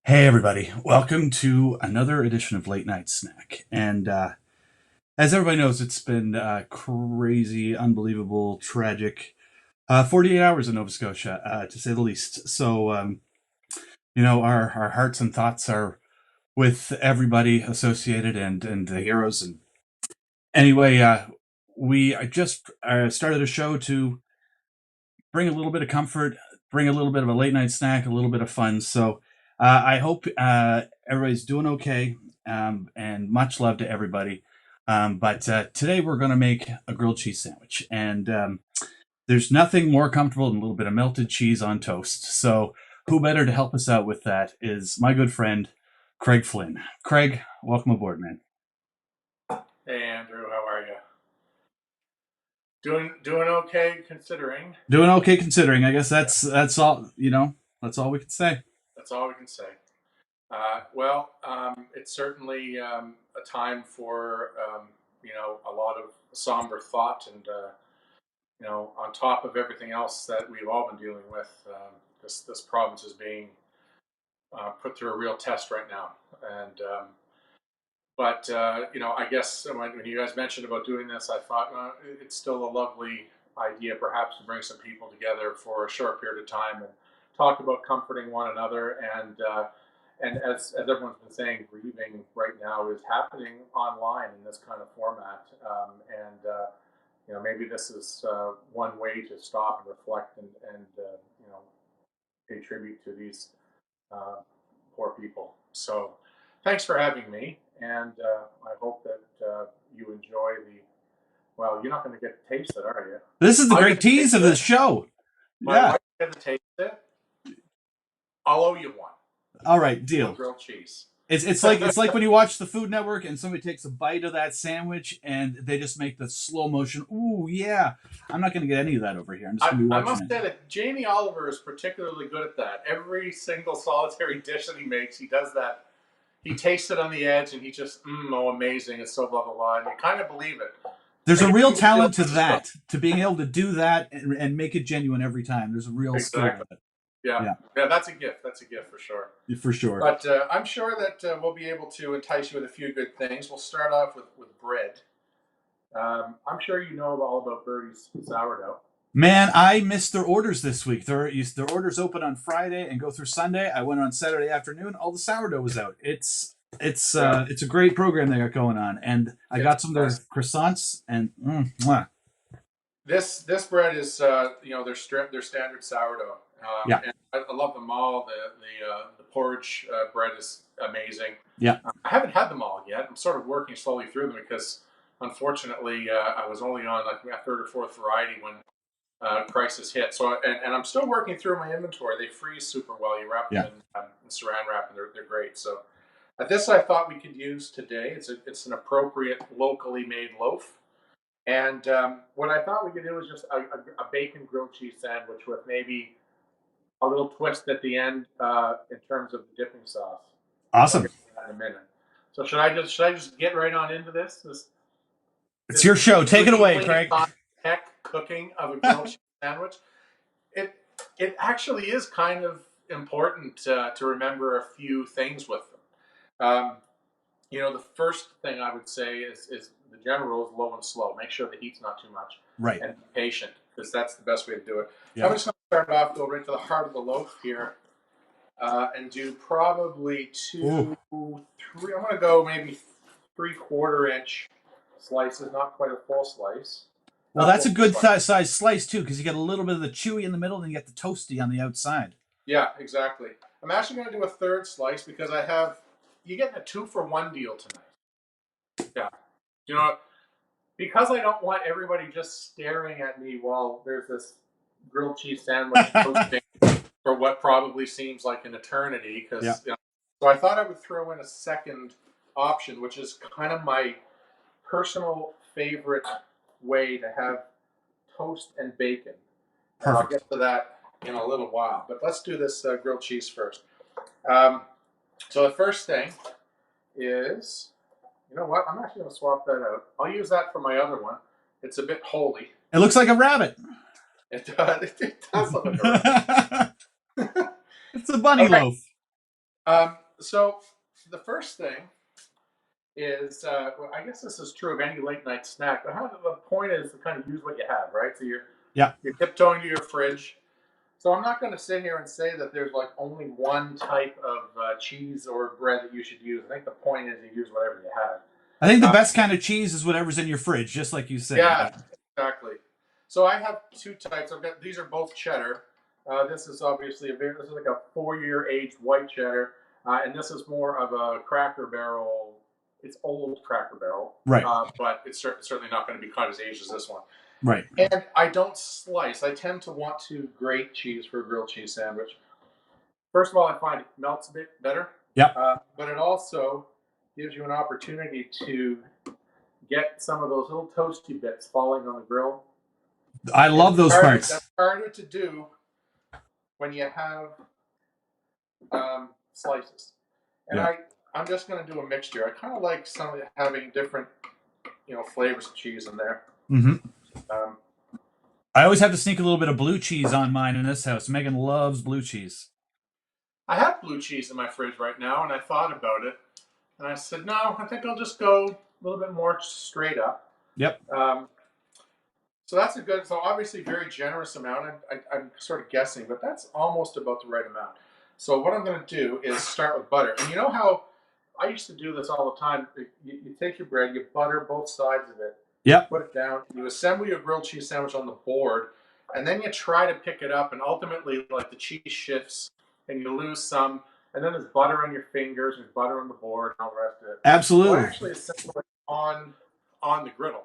Hey, everybody. Welcome to another edition of Late Night Snack. And as everybody knows, it's been crazy, unbelievable, tragic 48 hours in Nova Scotia, to say the least. So, our hearts and thoughts are with everybody associated and the heroes. And anyway, we just started a show to bring a little bit of comfort, bring a little bit of a late night snack, a little bit of fun. So I hope everybody's doing okay, and much love to everybody. But today we're going to make a grilled cheese sandwich, and there's nothing more comfortable than a little bit of melted cheese on toast. So who better to help us out with that is my good friend Craig Flinn. Craig, welcome aboard, man. Hey Andrew, how are you? Doing okay considering. Doing okay considering. I guess that's all. That's all we can say. That's all we can say. Well, it's certainly a time for a lot of somber thought, and on top of everything else that we've all been dealing with, this province is being put through a real test right now. And but I guess when you guys mentioned about doing this, I thought it's still a lovely idea, perhaps, to bring some people together for a short period of time and talk about comforting one another. And as everyone's been saying, grieving right now is happening online in this kind of format. And maybe this is one way to stop and reflect and pay tribute to these uh, poor people. So, thanks for having me, and I hope that you enjoy the. Well, you're not going to get to taste it, are you? This is the I great get to tease taste of it. this show. My Yeah. wife get to taste it. I'll owe you one. All right, One deal. grilled cheese. It's like when you watch the Food Network and somebody takes a bite of that sandwich and they just make the slow motion. Ooh, yeah. I'm not going to get any of that over here. I'm just I, going to be I watching must it. say that Jamie Oliver is particularly good at that. Every single solitary dish that he makes, he does that. He tastes it on the edge, and he just, oh, amazing! It's so blah blah blah, and you kind of believe it. There's I a guess real you feel talent like to it's just that, to being able to do that and make it genuine every time. There's a real skill to exactly. it. Yeah, Yeah, yeah, that's a gift. That's a gift for sure. for sure. But I'm sure that we'll be able to entice you with a few good things. We'll start off with bread. I'm sure you know all about Birdie's sourdough. Man, I missed their orders this week. Their orders open on Friday and go through Sunday. I went on Saturday afternoon. All the sourdough was out. Yeah, It's a great program they got going on, and I it's got some of their nice. croissants and mwah. This bread is their standard sourdough, Yeah, and I love them all. The porridge bread is amazing. yeah. I haven't had them all yet. I'm sort of working slowly through them because unfortunately I was only on like a third or fourth variety when crisis hit. So and I'm still working through my inventory. They freeze super well. You wrap them Yeah. in saran wrap, and they're great. So this I thought we could use today. It's an appropriate locally made loaf. And what I thought we could do is just a bacon grilled cheese sandwich with maybe a little twist at the end in terms of the dipping sauce. I'll Awesome. get to that in a minute. So should I just get right on into It's this your show. Take it away, extremely Craig. high tech cooking of a grilled cheese sandwich? It it actually is kind of important to remember a few things with them. The first thing I would say is the general rule is low and slow. Make sure the heat's not too much, Right. and be patient because that's the best way to do it. I'm Yeah. just going to start off, go right to the heart of the loaf here, and do probably Ooh. two, three. I'm going to go maybe 3/4 inch slices, not quite a full slice. Well, Not that's full a good slice. size slice too, because you get a little bit of the chewy in the middle, and you get the toasty on the outside. Yeah, exactly. I'm actually going to do a third slice because you're getting a 2-for-1 deal tonight. Yeah. You know, because I don't want everybody just staring at me while there's this grilled cheese sandwich toasting for what probably seems like an eternity. Yeah. So I thought I would throw in a second option, which is kind of my personal favorite way to have toast and bacon. And I'll Perfect. get to that in a little while. But let's do this grilled cheese first. Um, so the first thing is, you know what? I'm actually going to swap that out. I'll use that for my other one. It's a bit holy. It looks like a rabbit. It does look like a It's a bunny okay. loaf. So the first thing is, well, I guess this is true of any late night snack. But the point is to kind of use what you have, right? So Yeah. you're tiptoeing to your fridge. So I'm not going to sit here and say that there's like only one type of cheese or bread that you should use. I think the point is you use whatever you have. I think the Uh, best kind of cheese is whatever's in your fridge, just like you said. yeah, Yeah. exactly. So I have two types. I've got these are both cheddar. This is obviously this is like a 4-year aged white cheddar, and this is more of a Cracker Barrel. It's old Cracker Barrel, Right. but it's certainly not going to be quite as aged as this one. Right. And I don't slice. I tend to want to grate cheese for a grilled cheese sandwich. First of all, I find it melts a bit better, Yep. but it also gives you an opportunity to get some of those little toasty bits falling on the grill. I And love those that's parts. harder to do when you have slices. And Yeah. I'm just going to do a mixture. I kind of like having different flavors of cheese in there. Hmm. Um, I always have to sneak a little bit of blue cheese on mine in this house. Megan loves blue cheese. I have blue cheese in my fridge right now, and I thought about it, and I said, no, I think I'll just go a little bit more straight up. Yep. So that's a good. So obviously, very generous amount. I'm sort of guessing, but that's almost about the right amount. So what I'm going to do is start with butter, and you know how I used to do this all the time. You take your bread, you butter both sides of it, Yep. put it down, you assemble your grilled cheese sandwich on the board, and then you try to pick it up, and ultimately, like the cheese shifts, and you lose some, and then there's butter on your fingers, there's butter on the board, and all the rest of it. So I Absolutely. actually assemble it on the griddle.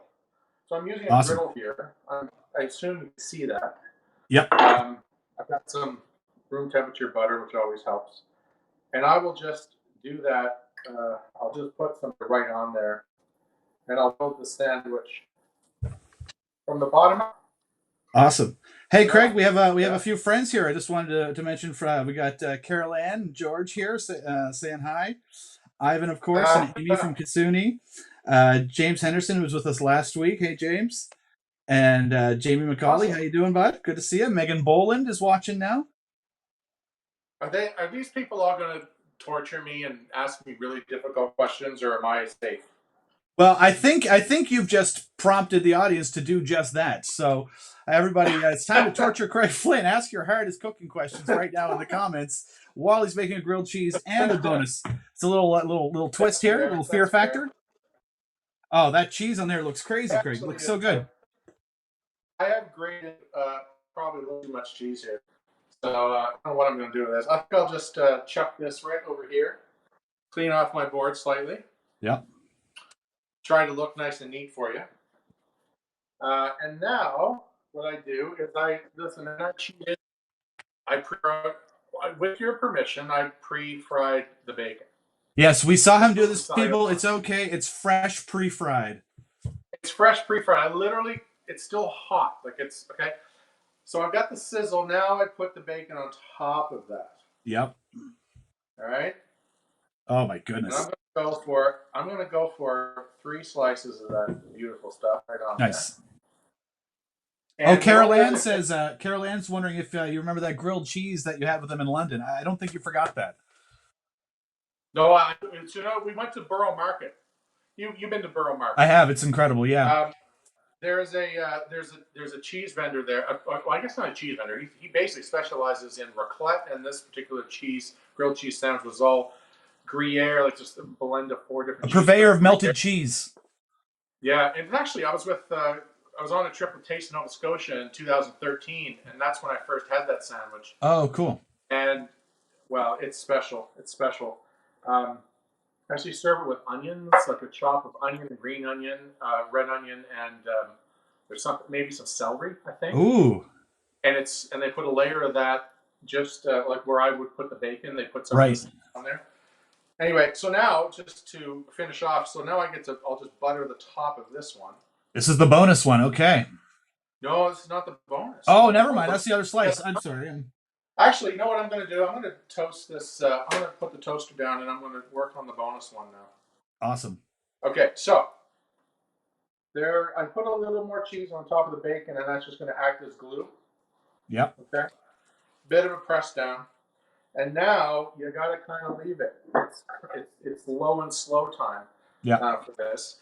So I'm using a Awesome. griddle here. I assume you can see that. Yep. I've got some room temperature butter, which always helps. And I will just do that. I'll just put some right on there, and I'll build the sandwich from the bottom up. Awesome. Hey, Craig, No, we have a yeah. few friends here. I just wanted to mention we got Carol Ann and George here saying hi. Ivan, of course, and Amy from Kasuni. James Henderson, who was with us last week. Hey, James. And Jamie McCauley, how Awesome. you doing, bud? Good to see you. Megan Boland is watching now. Are these people all going to torture me and ask me really difficult questions, or am I safe? Well, I think you've just prompted the audience to do just that. So, everybody, it's time to torture Craig Flinn. Ask your hardest cooking questions right now in the comments while he's making a grilled cheese and a bonus. It's a little twist That's here, a fair. little fear That's fair. factor. Oh, that cheese on there looks crazy, Craig. Actually, Looks so good. I have grated probably a little too much cheese here. So I don't know what I'm going to do with this. I think I'll just chuck this right over here, clean off my board slightly, Yep. try to look nice and neat for you. And now what I do is listen, I'm not cheating. With your permission, I pre-fried the bacon. Yes, we saw him do this, So people. It's okay. It's fresh pre-fried. it's fresh pre-fried. It's still hot. Like it's okay. So I've got the sizzle. Now I put the bacon on top of that. Yep. All right. Oh my And goodness. I'm gonna go for 3 slices of that beautiful stuff right on there. Nice. Oh, And the Carol only Ann other thing, says, Carol Ann's wondering if you remember that grilled cheese that you had with them in London. I don't think you forgot that. no, we went to Borough Market. You've been to Borough I Market. have. It's incredible. Yeah. There's a cheese vendor there. Well, I guess not a cheese vendor. He basically specializes in raclette, and this particular grilled cheese sandwich was all Gruyere, like just a blend of 4 different A cheeses. purveyor of melted cheese. Yeah, and actually, I was on a trip with Taste of Nova Scotia in 2013, and that's when I first had that sandwich. Oh, cool. And well, it's special. It's special. Um, Actually, serve it with onions, like a chop of onion, green onion, red onion, and there's maybe some celery, I think. Ooh. And they put a layer of that just like where I would put the bacon. They put some of Right. this on there. Anyway, so now just to finish off, so now I'll just butter the top of this one. This is the bonus one. Okay. No, this is not the bonus. Oh, never mind. That's the other slice. I'm sorry. Actually, you know what I'm going to do? I'm going to toast this. I'm going to put the toaster down, and I'm going to work on the bonus one now. Awesome. Okay, so there, I put a little more cheese on top of the bacon, and that's just going to act as glue. Yep. Okay, bit of a press down, And now you got to kind of leave it. It's low and slow time for this.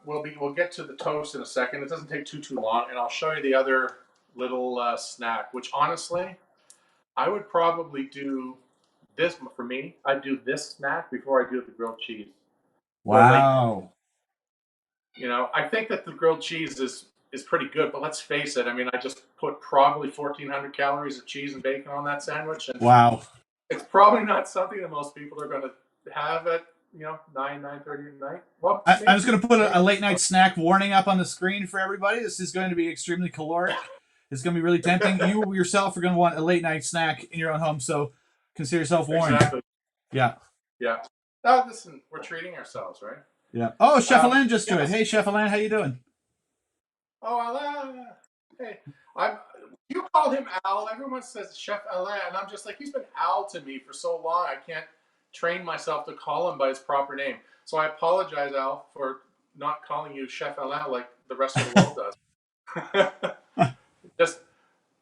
We'll get to the toast in a second. It doesn't take too long, and I'll show you the other little snack. Which honestly, I would probably do this for me. I'd do this snack before I do the grilled cheese. Wow. I think that the grilled cheese is pretty good, but let's face it. I mean, I just put probably 1,400 calories of cheese and bacon on that sandwich, and Wow. it's probably not something that most people are going to have at 9:30 at night. Well, I'm just going to put a late night snack warning up on the screen for everybody. This is going to be extremely caloric. It's going to be really tempting. You yourself are going to want a late night snack in your own home, so consider yourself warned. Exactly. Yeah. Yeah. Now, listen, we're treating ourselves, right? Yeah. Oh, Chef Alain just joined. Hey, Chef Alain, how you doing? Oh, Alain. Hey, you call him Al. Everyone says Chef Alain, and I'm just like, he's been Al to me for so long. I can't train myself to call him by his proper name. So I apologize, Al, for not calling you Chef Alain like the rest of the world does.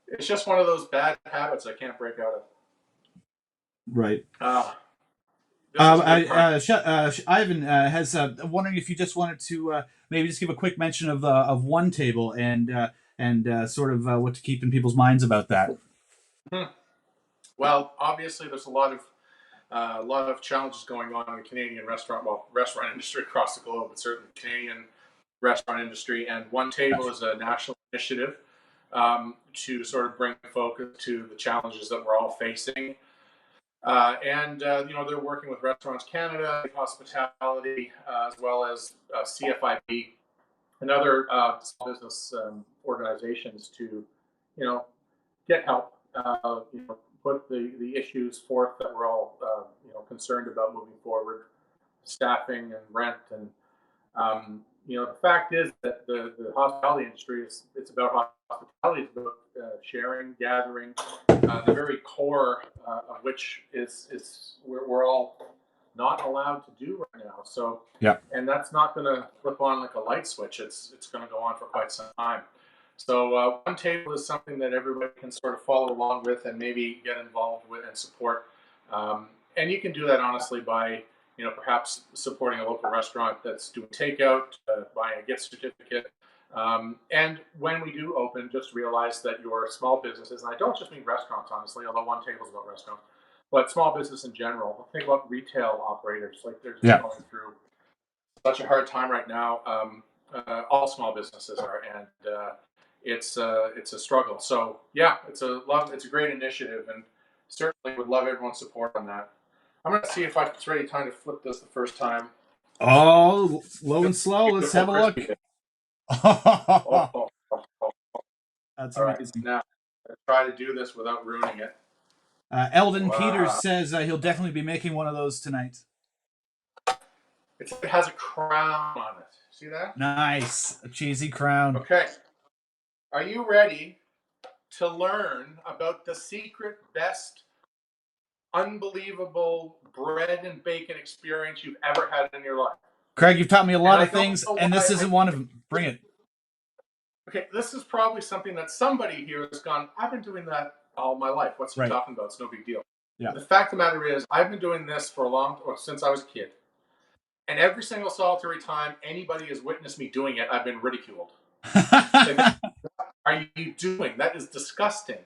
It's just one of those bad habits I can't break out of. Right. Ivan has wondering if you just wanted to maybe just give a quick mention of One Table and sort of what to keep in people's minds about that. Well, obviously, there's a lot of challenges going on in the Canadian restaurant industry across the globe, but certainly the Canadian restaurant industry. And One Table is a national initiative to sort of bring focus to the challenges that we're all facing. They're working with Restaurants Canada, Hospitality, as well as CFIB and other small business organizations to, get help, put the issues forth that we're all, concerned about moving forward, staffing and rent. And, the fact is that the hospitality industry it's about hospitality, it's about sharing, gathering, the very core of which is we're all not allowed to do right now. So, and that's not going to flip on like a light switch. It's going to go on for quite some time. So One Table is something that everybody can sort of follow along with and maybe get involved with and support. And you can do that honestly by perhaps supporting a local restaurant that's doing takeout, buying a gift certificate. And when we do open, just realize that your small businesses, and I don't just mean restaurants, honestly, although One Table is about restaurants, but small business in general. Think about retail operators, like they're just going through such a hard time right now. All small businesses are, and it's a struggle. So yeah, it's a great initiative, and certainly would love everyone's support on that. I'm going to see if it's ready time to flip this the first time. Oh, low and slow. Let's have a look. That's amazing. Right, now, let's try to do this without ruining it. Eldon Peters says he'll definitely be making one of those tonight. It has a crown on it. See that? Nice. A cheesy crown. Okay. Are you ready to learn about the secret, best, unbelievable bread and bacon experience you've ever had in your life? Craig, you've taught me a lot of things, and this isn't one of them. Bring it. Okay, this is probably something that somebody here has gone, I've been doing that all my life. What's he talking about? It's no big deal. Yeah. The fact of the matter is, I've been doing this for since I was a kid. And every single solitary time anybody has witnessed me doing it, I've been ridiculed. Like, what are you doing? That is disgusting.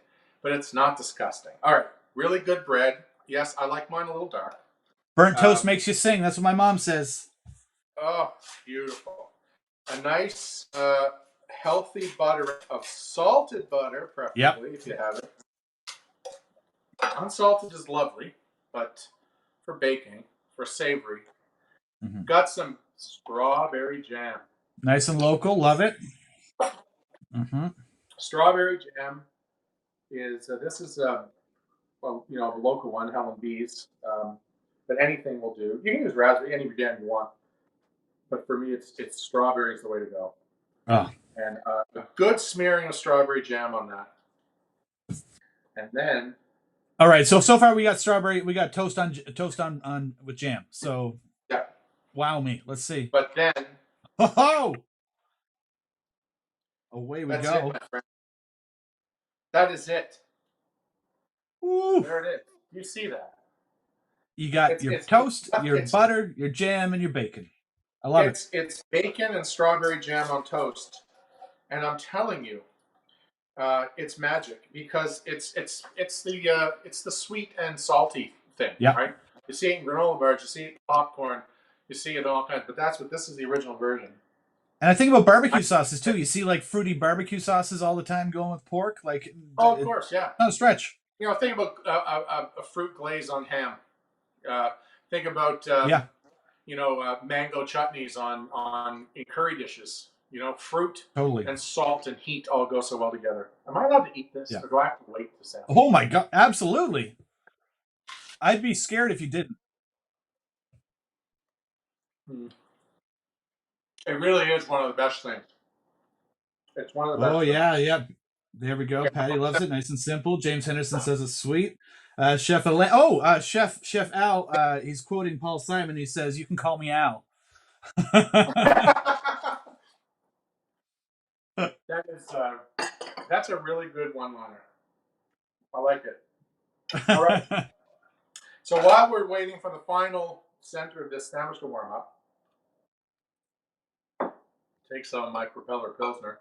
But it's not disgusting. All right, really good bread. Yes, I like mine a little dark. Burnt toast makes you sing. That's what my mom says. Oh, beautiful. A nice, healthy butter of salted butter, preferably, if you have it. Unsalted is lovely, but for baking, for savory, got some strawberry jam. Nice and local. Love it. Strawberry jam is, this is, the local one, Helen B's, but anything will do. You can use raspberry, any jam you want. But for me, it's strawberry is the way to go. Oh. And a good smearing of strawberry jam on that. And then. All right. So far we got strawberry. We got toast on with jam. So. Yeah. Wow me. Let's see. But then. Oh. Away we go. It, my friend. That is it. Woo. There it is. You see that? You got your It's toast, your it's butter, your jam, and your bacon. I love it. it's bacon and strawberry jam on toast, and I'm telling you, it's magic because it's the sweet and salty thing, Yeah. right? You see it in granola bars, you see it in popcorn, you see it in all kinds. But that's what this is, the original version. And I think about I, barbecue sauces too. You see like fruity barbecue sauces all the time going with pork. Like oh, of course, yeah. not a stretch. You know, think about a fruit glaze on ham. Uh, think about Yeah, mango chutneys on in curry dishes. You know, fruit totally. and salt and heat all go so well together. Am I allowed to eat this, Yeah. or do I have to wait to sample? Oh my god, absolutely. I'd be scared if you didn't. Hmm. It really is one of the best things. It's one of the Oh best things. yeah, yeah. There we go. Patty loves it. Nice and simple. James Henderson says it's sweet. Chef Alain. Oh, Chef Al. He's quoting Paul Simon. He says, "You can call me Al." That is that's a really good one-liner. I like it. All right. So while we're waiting for the final center of this sandwich to warm up, take some of my Propeller Pilsner.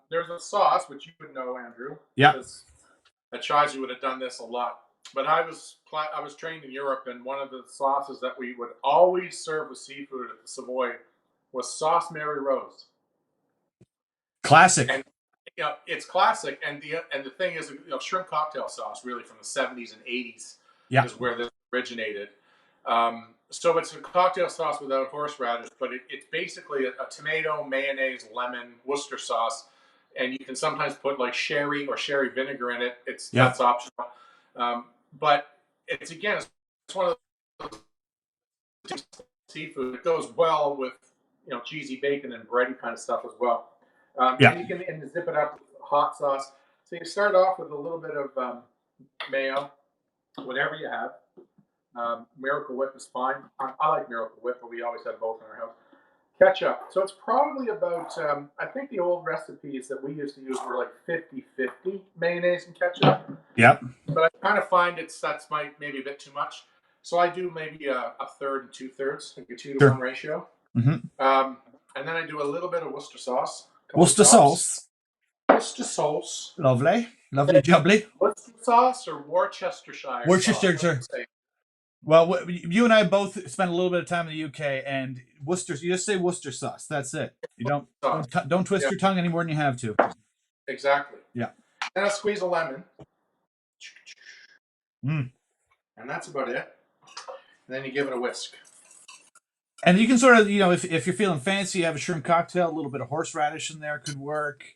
There's a sauce which you would know, Andrew, Yeah. because at Chives you would have done this a lot. But I was trained in Europe, and one of the sauces that we would always serve with seafood at the Savoy was sauce Mary Rose. Classic. And it's classic. And the thing is, shrimp cocktail sauce really from the 70s and 80s Yeah. is where this originated. So it's a cocktail sauce without horseradish, but it's basically a tomato, mayonnaise, lemon, Worcester sauce, and you can sometimes put like sherry or sherry vinegar in it. That's optional, but it's one of those seafood. It goes well with cheesy bacon and bready kind of stuff as well. Yeah. And you can zip it up with hot sauce. So you start off with a little bit of mayo, whatever you have. Miracle Whip is fine. I like Miracle Whip, but we always have both in our house. Ketchup. So it's probably about, I think the old recipes that we used to use were like 50-50 mayonnaise and ketchup. Yep. But I kind of find that's maybe a bit too much. So I do maybe a third and 2/3, like a 2-to-1 ratio. Mm-hmm. And then I do a little bit of Worcester sauce. Worcester sauce. Worcester sauce. Lovely. Lovely jubbly. Worcester sauce or Worcestershire Worcestershire. Well, you and I both spent a little bit of time in the UK, and Worcester. You just say Worcester sauce. That's it. You don't twist your tongue any more than you have to. Exactly. Yeah. And I squeeze a lemon. Mm. And that's about it. And then you give it a whisk. And you can sort of, if you're feeling fancy, you have a shrimp cocktail, a little bit of horseradish in there could work.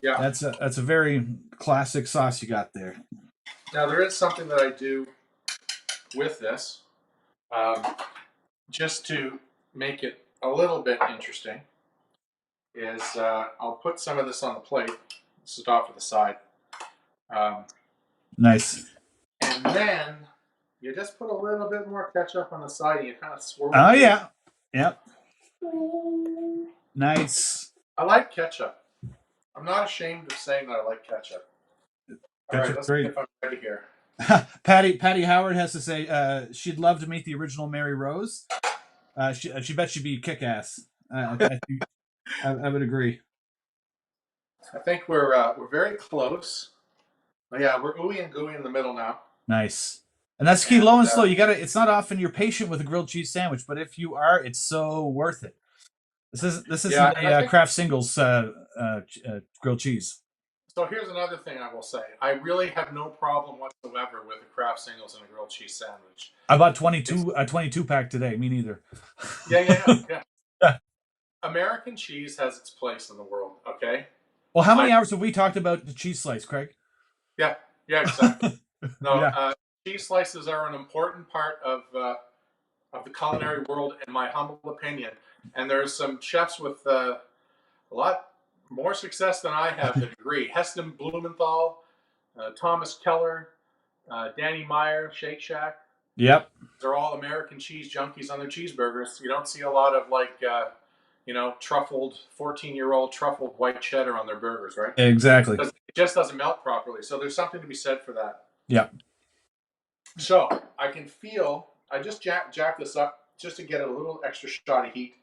Yeah. That's a very classic sauce you got there. Now there is something that I do with this, just to make it a little bit interesting, is I'll put some of this on the plate. This is off to the side. Nice. And then you just put a little bit more ketchup on the side and you kind of swirl it. Oh, yeah. Yep. Nice. I like ketchup. I'm not ashamed of saying that I like ketchup. All right, let's see if I'm ready here. Patty Howard has to say she'd love to meet the original Mary Rose. She bet she'd be kick-ass. I would agree. I think we're very close. Yeah, we're ooey and gooey in the middle now. Nice. And that's key, low and slow. It's not often you're patient with a grilled cheese sandwich, but if you are, it's so worth it. This isn't a Kraft Singles grilled cheese. So here's another thing I will say. I really have no problem whatsoever with a Kraft Singles and a grilled cheese sandwich. I bought a 22 pack today. Me neither. Yeah. American cheese has its place in the world, okay? Well, how many hours have we talked about the cheese slice, Craig? Yeah, exactly. No, cheese slices are an important part of the culinary world, in my humble opinion. And there's some chefs with a lot more success than I have to agree. Heston Blumenthal, Thomas Keller, Danny Meyer, Shake Shack. Yep. They're all American cheese junkies on their cheeseburgers. You don't see a lot of truffled 14-year-old truffled white cheddar on their burgers, right? Exactly. Because it just doesn't melt properly. So there's something to be said for that. Yep. So I can feel. I just jack this up just to get a little extra shot of heat,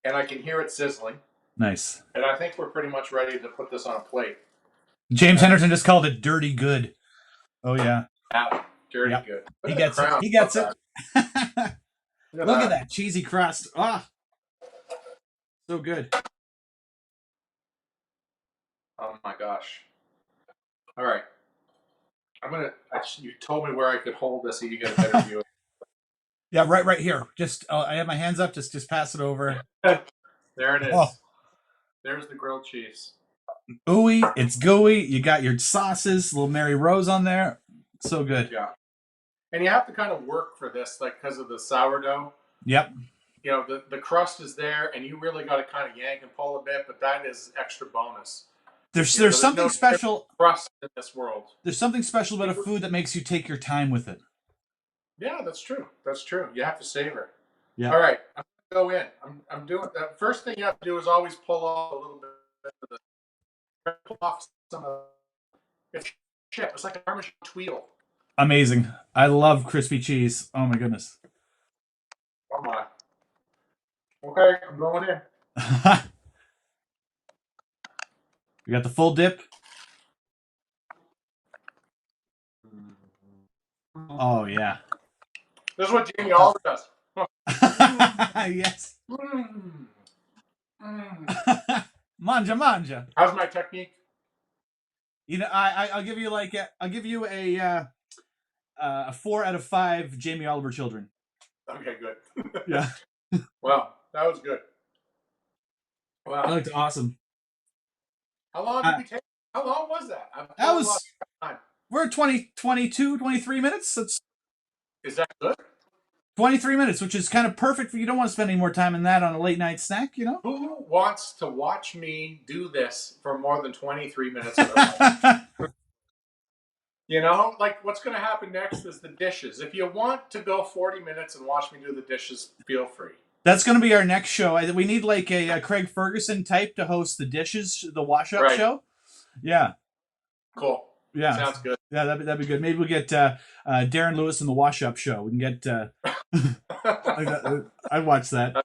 and I can hear it sizzling. Nice. And I think we're pretty much ready to put this on a plate. James Henderson just called it dirty good. Oh yeah. Dirty Yep. good. He Look at the gets it. crown. He Look gets it. at that. Look Look at at that. that cheesy crust. Ah, so good. Oh my gosh. All right. You told me where I could hold this so you get a better view. Yeah, right here. Just I have my hands up. Just pass it over. There it Oh, is. There's the grilled cheese. ooey, it's gooey. You got your sauces, little Mary Rose on there. So good. Yeah. And you have to kind of work for this, like because of the sourdough. Yep. You know, the crust is there, and you really got to kind of yank and pull a bit, but that is extra bonus. There's You know, there's there's something no special. crust in this world. There's something special about a food that makes you take your time with it. Yeah, that's true. That's true. You have to savor. Yeah. All right, I'm gonna go in. I'm doing the first thing you have to do is always pull off a little bit of the pull off some of it's chip. It's like a Parmesan tweedle. Amazing. I love crispy cheese. Oh my goodness. Oh my. Okay, I'm going in. We got the full dip. Oh yeah. This is what Jamie Oliver does. Yes. Mm. Manja manja. How's my technique? You know, I'll give you I'll give you a 4 out of 5 Jamie Oliver children. Okay, good. Yeah. Well, that was good. Wow. That looked awesome. How long did we take? How long was that? That was we're at 23 minutes. That's Is that good? 23 minutes, which is kind of perfect. You don't want to spend any more time in that on a late night snack, you know? Who wants to watch me do this for more than 23 minutes of their life? You know, like what's going to happen next is the dishes. If you want to go 40 minutes and watch me do the dishes, feel free. That's going to be our next show. We need like a Craig Ferguson type to host the dishes, the wash-up show. Yeah. Cool. Yeah. Sounds good. Yeah, that'd be good. Maybe we'll get Darren Lewis in the wash-up show. We can get. I'd watch that.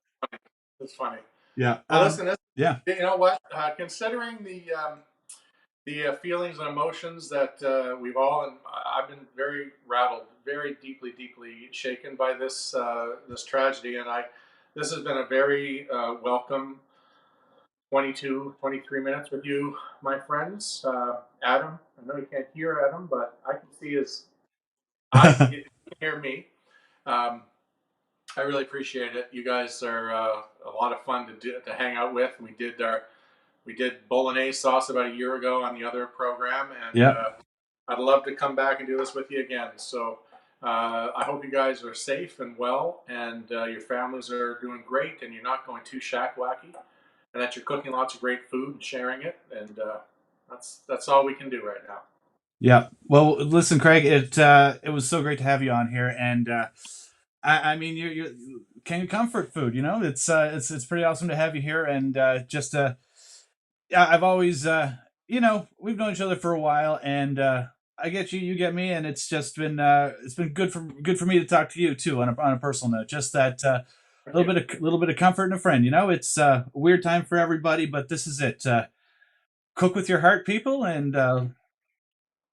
That's funny. Yeah. Well, listen. Yeah. You know what? Considering the feelings and emotions that we've all, and I've been very rattled, very deeply shaken by this this tragedy, and this has been a very welcome 23 minutes with you, my friends. Adam, I know you can't hear Adam, but I can see his eyes. You can hear me. I really appreciate it. You guys are a lot of fun to hang out with. We did bolognese sauce about a year ago on the other program, and I'd love to come back and do this with you again. So I hope you guys are safe and well, and your families are doing great, and you're not going too shack wacky, and that you're cooking lots of great food and sharing it, and that's all we can do right now. Yeah. Well, listen, Craig, it was so great to have you on here, and I mean, you can comfort food. You know, it's pretty awesome to have you here, and just I've always you know, we've known each other for a while, and I get you, you get me, and it's just been it's been good for me to talk to you too on a personal note. Just that little bit of comfort and a friend. You know, it's a weird time for everybody, but this is it. Cook with your heart, people, and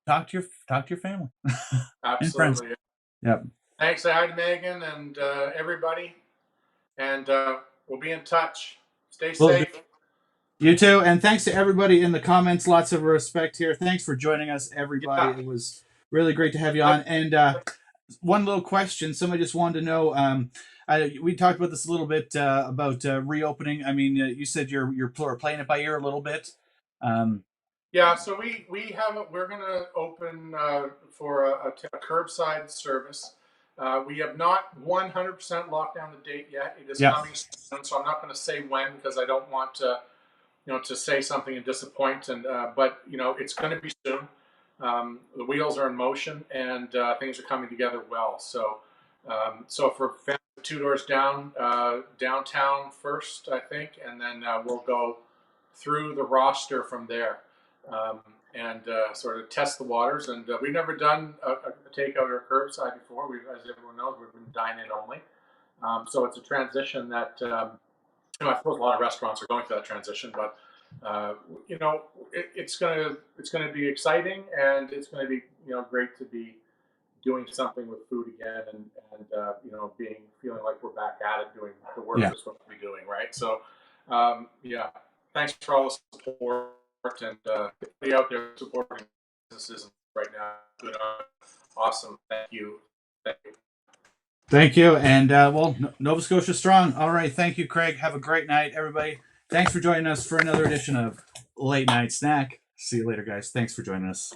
talk to your family and friends. Absolutely. Yep. Thanks, hi to Megan and everybody, and we'll be in touch. Stay safe. You too, and thanks to everybody in the comments. Lots of respect here. Thanks for joining us, everybody. Yeah. It was really great to have you on. And one little question: somebody just wanted to know. We talked about this a little bit about reopening. I mean, you said you're playing it by ear a little bit. Yeah, so we're going to open for a curbside service. We have not 100% locked down the date yet. It is coming soon, so I'm not going to say when because I don't want to, to say something and disappoint. And but it's going to be soon. The wheels are in motion, and things are coming together well. So, so for families 2 doors down, downtown first, I think, and then we'll go through the roster from there. and sort of test the waters. And we've never done a takeout or curbside before. As everyone knows, we've been dine-in only. So it's a transition that I suppose a lot of restaurants are going through that transition, but uh, it's gonna be exciting, and it's gonna be great to be doing something with food again, and being feeling like we're back at it, doing the work Yeah. we're supposed to be doing, right? So, yeah, thanks for all the support, and be out there supporting businesses right now. Good, awesome. Thank you. Thank you. Thank you. And well, Nova Scotia strong. All right. Thank you, Craig. Have a great night, everybody. Thanks for joining us for another edition of Late Night Snack. See you later, guys. Thanks for joining us.